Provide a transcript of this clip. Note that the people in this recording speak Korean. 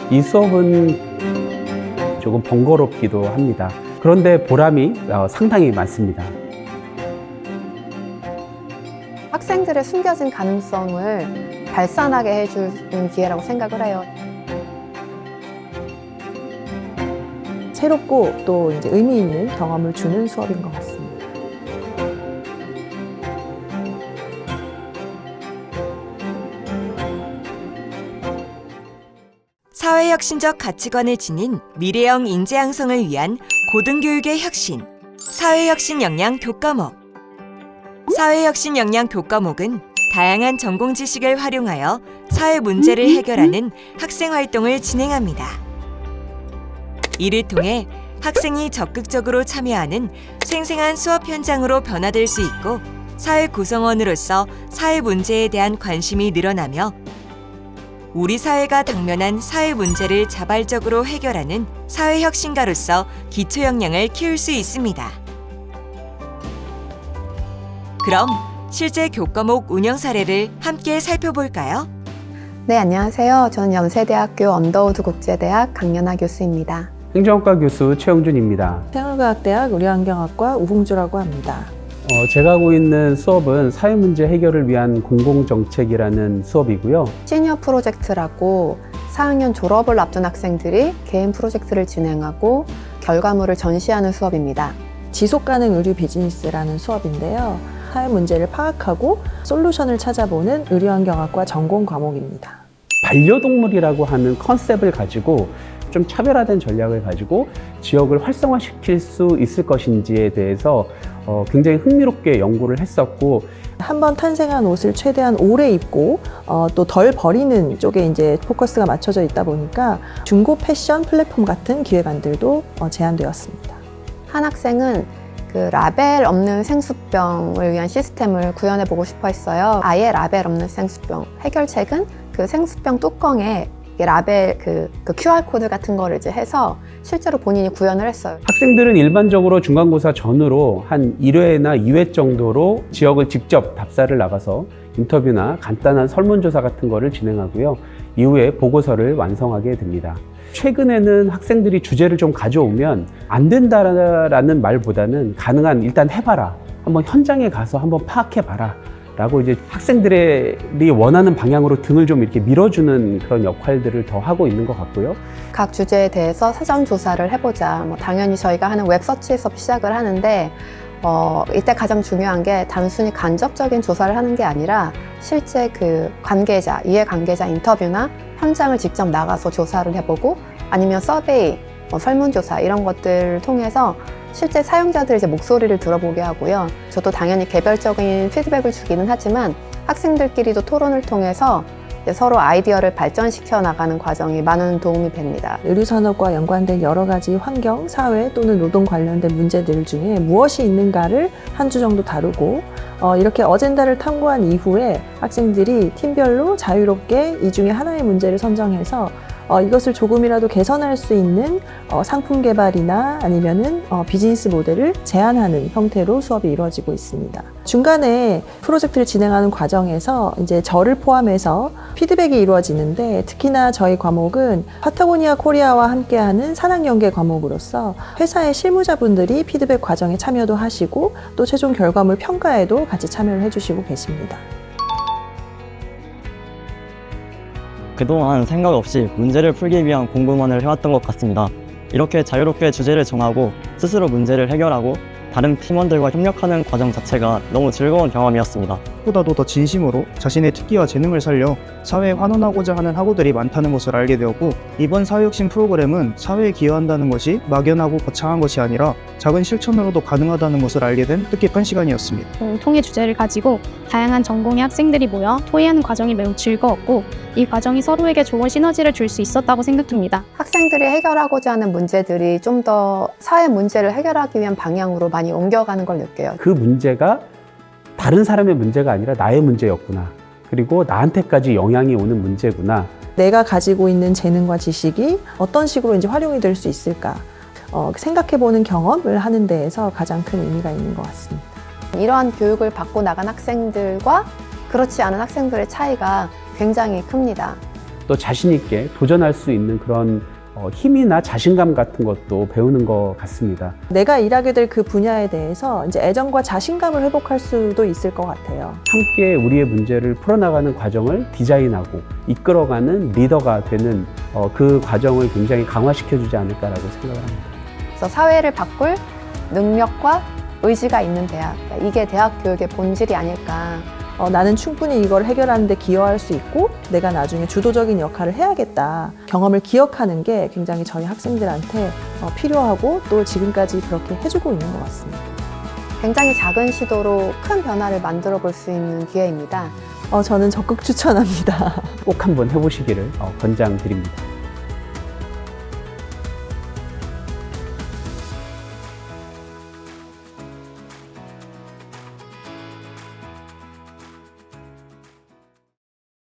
이 수업은 조금 번거롭기도 합니다. 그런데 보람이 상당히 많습니다. 학생들의 숨겨진 가능성을 발산하게 해주는 기회라고 생각을 해요. 새롭고 또 이제 의미 있는 경험을 주는 수업인 것 같습니다. 사회혁신적 가치관을 지닌 미래형 인재 양성을 위한 고등교육의 혁신, 사회혁신 역량 교과목. 사회혁신 역량 교과목은 다양한 전공 지식을 활용하여 사회 문제를 해결하는 학생 활동을 진행합니다. 이를 통해 학생이 적극적으로 참여하는 생생한 수업 현장으로 변화될 수 있고 사회 구성원으로서 사회 문제에 대한 관심이 늘어나며 우리 사회가 당면한 사회 문제를 자발적으로 해결하는 사회혁신가로서 기초 역량을 키울 수 있습니다. 그럼 실제 교과목 운영 사례를 함께 살펴볼까요? 네, 안녕하세요. 저는 연세대학교 언더우드 국제대학 강연아 교수입니다. 행정학과 교수 최영준입니다. 생활과학대학 의료환경학과 우홍주라고 합니다. 제가 하고 있는 수업은 사회문제 해결을 위한 공공정책이라는 수업이고요. 시니어 프로젝트라고 4학년 졸업을 앞둔 학생들이 개인 프로젝트를 진행하고 결과물을 전시하는 수업입니다. 지속가능 의료 비즈니스라는 수업인데요. 사회 문제를 파악하고 솔루션을 찾아보는 의료환경학과 전공 과목입니다. 반려동물이라고 하는 컨셉을 가지고 좀 차별화된 전략을 가지고 지역을 활성화시킬 수 있을 것인지에 대해서 굉장히 흥미롭게 연구를 했었고, 한번 탄생한 옷을 최대한 오래 입고 또 덜 버리는 쪽에 이제 포커스가 맞춰져 있다 보니까 중고 패션 플랫폼 같은 기획안들도 제안되었습니다. 한 학생은 그 라벨 없는 생수병을 위한 시스템을 구현해 보고 싶어 했어요. 아예 라벨 없는 생수병. 해결책은 그 생수병 뚜껑에 라벨 그 QR코드 같은 거를 이제 해서 실제로 본인이 구현을 했어요. 학생들은 일반적으로 중간고사 전후로 한 1회나 2회 정도로 지역을 직접 답사를 나가서 인터뷰나 간단한 설문조사 같은 거를 진행하고요. 이후에 보고서를 완성하게 됩니다. 최근에는 학생들이 주제를 좀 가져오면 안 된다라는 말보다는 가능한 일단 해봐라. 한번 현장에 가서 한번 파악해봐라. 라고 이제 학생들이 원하는 방향으로 등을 좀 이렇게 밀어주는 그런 역할들을 더 하고 있는 것 같고요. 각 주제에 대해서 사전 조사를 해보자. 당연히 저희가 하는 웹서치에서 시작을 하는데 이때 가장 중요한 게 단순히 간접적인 조사를 하는 게 아니라 실제 그 관계자, 이해관계자 인터뷰나 현장을 직접 나가서 조사를 해보고 아니면 서베이, 설문조사 이런 것들을 통해서 실제 사용자들의 이제 목소리를 들어보게 하고요. 저도 당연히 개별적인 피드백을 주기는 하지만 학생들끼리도 토론을 통해서 서로 아이디어를 발전시켜 나가는 과정이 많은 도움이 됩니다. 의료산업과 연관된 여러 가지 환경, 사회 또는 노동 관련된 문제들 중에 무엇이 있는가를 한 주 정도 다루고 이렇게 어젠다를 탐구한 이후에 학생들이 팀별로 자유롭게 이 중에 하나의 문제를 선정해서 이것을 조금이라도 개선할 수 있는 상품 개발이나 아니면은 비즈니스 모델을 제안하는 형태로 수업이 이루어지고 있습니다. 중간에 프로젝트를 진행하는 과정에서 이제 저를 포함해서 피드백이 이루어지는데 특히나 저희 과목은 파타고니아 코리아와 함께하는 산학연계 과목으로서 회사의 실무자분들이 피드백 과정에 참여도 하시고 또 최종 결과물 평가에도 같이 참여를 해주시고 계십니다. 그동안 생각 없이 문제를 풀기 위한 공부만을 해왔던 것 같습니다. 이렇게 자유롭게 주제를 정하고 스스로 문제를 해결하고 다른 팀원들과 협력하는 과정 자체가 너무 즐거운 경험이었습니다. 보다도 더 진심으로 자신의 특기와 재능을 살려 사회에 환원하고자 하는 학우들이 많다는 것을 알게 되었고, 이번 사회혁신 프로그램은 사회에 기여한다는 것이 막연하고 거창한 것이 아니라 작은 실천으로도 가능하다는 것을 알게 된 뜻깊은 시간이었습니다. 공통의 주제를 가지고 다양한 전공의 학생들이 모여 토의하는 과정이 매우 즐거웠고 이 과정이 서로에게 좋은 시너지를 줄 수 있었다고 생각됩니다. 학생들이 해결하고자 하는 문제들이 좀 더 사회 문제를 해결하기 위한 방향으로 많이 옮겨가는 걸 느껴요. 그 문제가 다른 사람의 문제가 아니라 나의 문제였구나. 그리고 나한테까지 영향이 오는 문제구나. 내가 가지고 있는 재능과 지식이 어떤 식으로 이제 활용이 될 수 있을까 생각해보는 경험을 하는 데에서 가장 큰 의미가 있는 것 같습니다. 이러한 교육을 받고 나간 학생들과 그렇지 않은 학생들의 차이가 굉장히 큽니다. 또 자신 있게 도전할 수 있는 그런 힘이나 자신감 같은 것도 배우는 것 같습니다. 내가 일하게 될 그 분야에 대해서 이제 애정과 자신감을 회복할 수도 있을 것 같아요. 함께 우리의 문제를 풀어나가는 과정을 디자인하고 이끌어가는 리더가 되는 그 과정을 굉장히 강화시켜주지 않을까라고 생각을 합니다. 그래서 사회를 바꿀 능력과 의지가 있는 대학, 이게 대학 교육의 본질이 아닐까. 나는 충분히 이걸 해결하는 데 기여할 수 있고 내가 나중에 주도적인 역할을 해야겠다. 경험을 기억하는 게 굉장히 저희 학생들한테 필요하고 또 지금까지 그렇게 해주고 있는 것 같습니다. 굉장히 작은 시도로 큰 변화를 만들어 볼 수 있는 기회입니다. 저는 적극 추천합니다. 꼭 한번 해보시기를 권장드립니다.